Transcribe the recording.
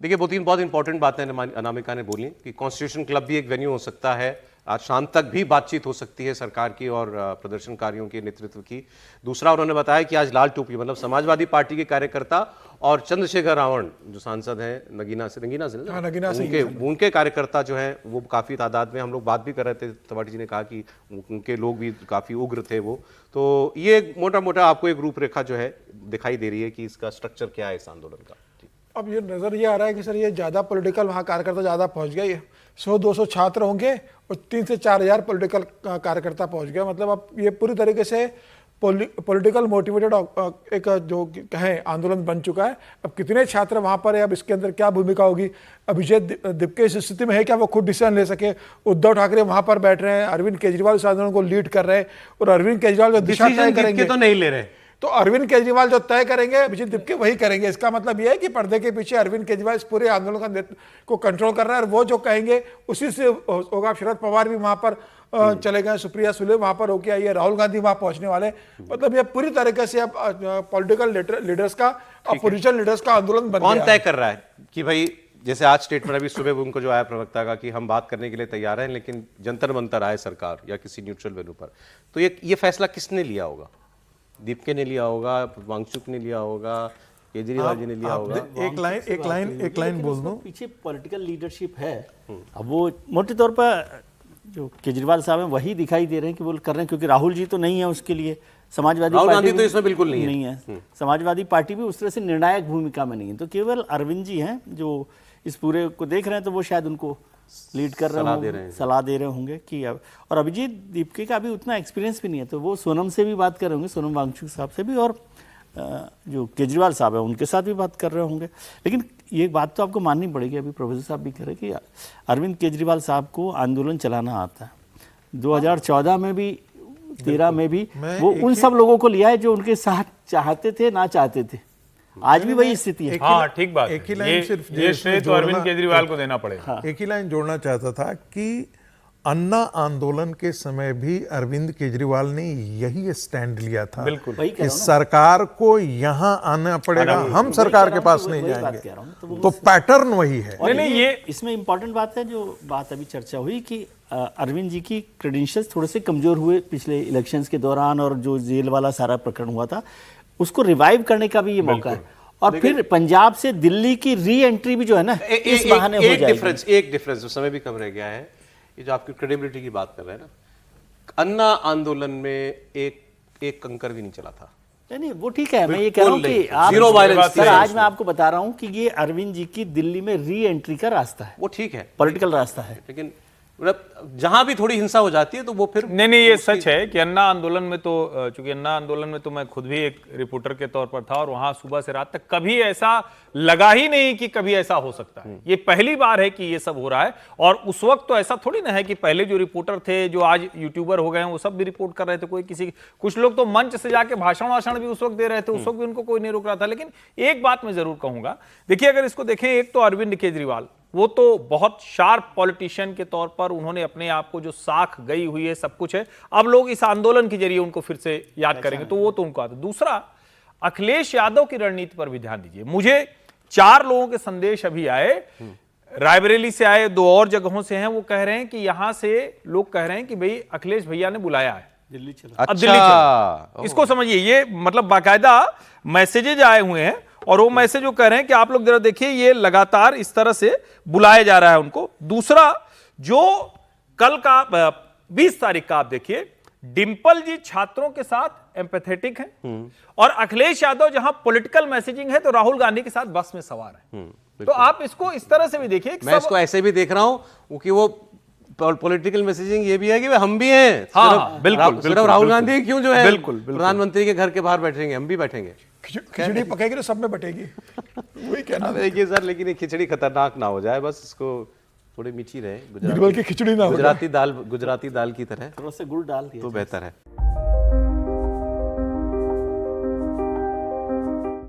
देखिए वो तीन बहुत इंपॉर्टेंट बातें अनामिका ने बोली कि कॉन्स्टिट्यूशन क्लब भी एक वेन्यू हो सकता है, आज शाम तक भी बातचीत हो सकती है सरकार की और प्रदर्शनकारियों के नेतृत्व की। दूसरा उन्होंने बताया कि आज लाल टोपी मतलब समाजवादी पार्टी के कार्यकर्ता और चंद्रशेखर रावण जो सांसद हैं नगीना से उनके कार्यकर्ता जो हैं वो काफ़ी तादाद में, हम लोग बात भी कर रहे थे, त्रिपाठी जी ने कहा कि उनके लोग भी काफ़ी उग्र थे वो। तो ये मोटा मोटा आपको एक रूपरेखा जो है दिखाई दे रही है कि इसका स्ट्रक्चर क्या है इस आंदोलन का। अब ये नज़र ये आ रहा है कि सर ये ज़्यादा पॉलिटिकल वहाँ कार्यकर्ता ज़्यादा पहुँच गए, 100-200 छात्र होंगे और 3 से 4 हज़ार पॉलिटिकल कार्यकर्ता पहुँच गए। मतलब अब ये पूरी तरीके से पॉलिटिकल मोटिवेटेड एक जो कहें आंदोलन बन चुका है। अब कितने छात्र वहाँ पर है, अब इसके अंदर क्या भूमिका होगी, अभिजीत दीपके इस स्थिति में है क्या वो खुद डिसीजन ले सके। उद्धव ठाकरे वहाँ पर बैठ रहे हैं, अरविंद केजरीवाल इस आंदोलन को लीड कर रहे हैं और अरविंद केजरीवाल जो दिशा तय करेंगे तो नहीं ले रहे, तो अरविंद केजरीवाल जो तय करेंगे अभिजीत दीपके वही करेंगे। इसका मतलब यह है कि पर्दे के पीछे अरविंद केजरीवाल इस पूरे आंदोलन को कंट्रोल कर रहा है और वो जो कहेंगे उसी से होगा। शरद पवार भी वहां पर चले गए, सुप्रिया सुले वहां पर होके आई है, राहुल गांधी वहां पहुंचने वाले। मतलब ये पूरी तरीके से अब पॉलिटिकल लीडर्स का, अपोजिशन लीडर्स का आंदोलन बन गया। कौन तय कर रहा है कि भाई जैसे आज स्टेटमेंट अभी सुबह उनको जो आया प्रवक्ता का कि हम बात करने के लिए तैयार हैं लेकिन जंतर मंतर आए सरकार या किसी न्यूट्रल वेन्यू पर, तो ये फैसला किसने लिया होगा? दीपके ने लिया होगा, वांगचुक ने लिया होगा, केजरीवाल जी ने लिया होगा? एक लाइन बोल दूं, पीछे पॉलिटिकल लीडरशिप है। अब वो मोटे तौर पर जो केजरीवाल साहब हैं वही दिखाई दे रहे हैं कि वो कर रहे हैं, क्योंकि राहुल जी तो नहीं है उसके लिए, समाजवादी पार्टी तो इसमें बिल्कुल नहीं है। समाजवादी पार्टी भी उस तरह से निर्णायक भूमिका में नहीं है, तो केवल अरविंद जी हैं जो इस पूरे को देख रहे हैं, तो वो शायद उनको लीड कर रहे होंगे, सलाह दे रहे होंगे कि अब। और अभिजीत दीपके का अभी उतना एक्सपीरियंस भी नहीं है, तो वो सोनम से भी बात कर रहे होंगे, सोनम वांगचुक साहब से भी, और जो केजरीवाल साहब है उनके साथ भी बात कर रहे होंगे। लेकिन ये बात तो आपको माननी पड़ेगी, अभी प्रोफेसर साहब भी कह रहे कि अरविंद केजरीवाल साहब को आंदोलन चलाना आता है। 2014 में भी, 13 में भी वो उन सब लोगों को लिया है जो उनके साथ चाहते थे ना चाहते थे। आज भी वही स्थिति है। हाँ, ठीक बात। एक ही लाइन सिर्फ ये श्रेय तो अरविंद केजरीवाल को देना पड़ेगा। हाँ। एक ही लाइन जोड़ना चाहता था कि अन्ना आंदोलन के समय भी अरविंद केजरीवाल ने यही स्टैंड लिया था कि सरकार को यहां आना पड़ेगा, हम सरकार के पास नहीं जाएंगे। तो पैटर्न वही है। नहीं, ये इसमें इंपॉर्टेंट बात है, जो बात अभी चर्चा हुई कि अरविंद जी की क्रेडेंशियल्स थोड़े से कमजोर हुए पिछले इलेक्शंस के दौरान, और जो जेल वाला सारा प्रकरण हुआ था उसको रिवाइव करने का भी ये मौका है। और फिर पंजाब से दिल्ली की री एंट्री भी जो है ना, इस बहाने हो जाएगी। एक डिफरेंस जो समय भी कम रह गया है, ये जो आपकी क्रेडिबिलिटी की बात कर रहे हैं ना, अन्ना आंदोलन में एक कंकर भी नहीं चला था। नहीं, वो ठीक है, मैं ये कह रहा हूँ कि आप सर, आज मैं आपको बता रहा हूँ कि ये अरविंद जी की दिल्ली में री एंट्री का रास्ता है, वो ठीक है, पॉलिटिकल रास्ता है। लेकिन जहां भी थोड़ी हिंसा हो जाती है तो वो फिर नहीं, ये सच है कि अन्ना आंदोलन में तो, चूंकि अन्ना आंदोलन में तो मैं खुद भी एक रिपोर्टर के तौर पर था और वहां सुबह से रात तक कभी ऐसा लगा ही नहीं कि कभी ऐसा हो सकता है। ये पहली बार है कि ये सब हो रहा है। और उस वक्त तो ऐसा थोड़ी ना है कि पहले जो रिपोर्टर थे, जो आज यूट्यूबर हो गए हैं, वो सब भी रिपोर्ट कर रहे थे। कोई किसी, कुछ लोग तो मंच से जाके भाषण भी उस वक्त दे रहे थे, उस वक्त भी उनको कोई नहीं रोक रहा था। लेकिन एक बात मैं जरूर कहूंगा, देखिए अगर इसको देखें, एक तो अरविंद केजरीवाल, वो तो बहुत शार्प पॉलिटिशियन के तौर पर उन्होंने अपने आप को, जो साख गई हुई है, सब कुछ है, अब लोग इस आंदोलन के जरिए उनको फिर से याद करेंगे, तो वो तो उनको आता। दूसरा, अखिलेश यादव की रणनीति पर भी ध्यान दीजिए। मुझे 4 लोगों के संदेश अभी आए, रायबरेली से आए, 2 और जगहों से हैं। वो कह रहे हैं कि यहां से लोग कह रहे हैं कि भाई अखिलेश भैया ने बुलाया है, दिल्ली चलो। अच्छा, दिल्ली चलो। इसको समझिए, ये मतलब बाकायदा मैसेजेज आए हुए हैं और वो मैसेज जो कह रहे हैं कि आप लोग जरा देखिए, ये लगातार इस तरह से बुलाया जा रहा है उनको। दूसरा, जो कल का 20 तारीख का आप देखिए, डिंपल जी छात्रों के साथ एम्पैथेटिक हैं और अखिलेश यादव जहां पॉलिटिकल मैसेजिंग है तो राहुल गांधी के साथ बस में सवार है। तो आप इसको इस तरह से भी देखिए। मैं इसको ऐसे भी देख रहा हूं कि वो पॉलिटिकल मैसेजिंग ये भी है कि हम भी हैं। हाँ, बिल्कुल। राहुल गांधी क्यों जो है प्रधानमंत्री के घर के बाहर बैठेंगे, हम भी बैठेंगे। खिचड़ी पकेगी तो सब में बटेगी, वही कहना। देखिए सर, लेकिन ये खिचड़ी खतरनाक ना हो जाए, बस इसको थोड़ी मीठी रहे, गुजराती खिचड़ी ना हो, गुजराती दाल की तरह थोड़ा सा गुड़ डाल दिया तो बेहतर है।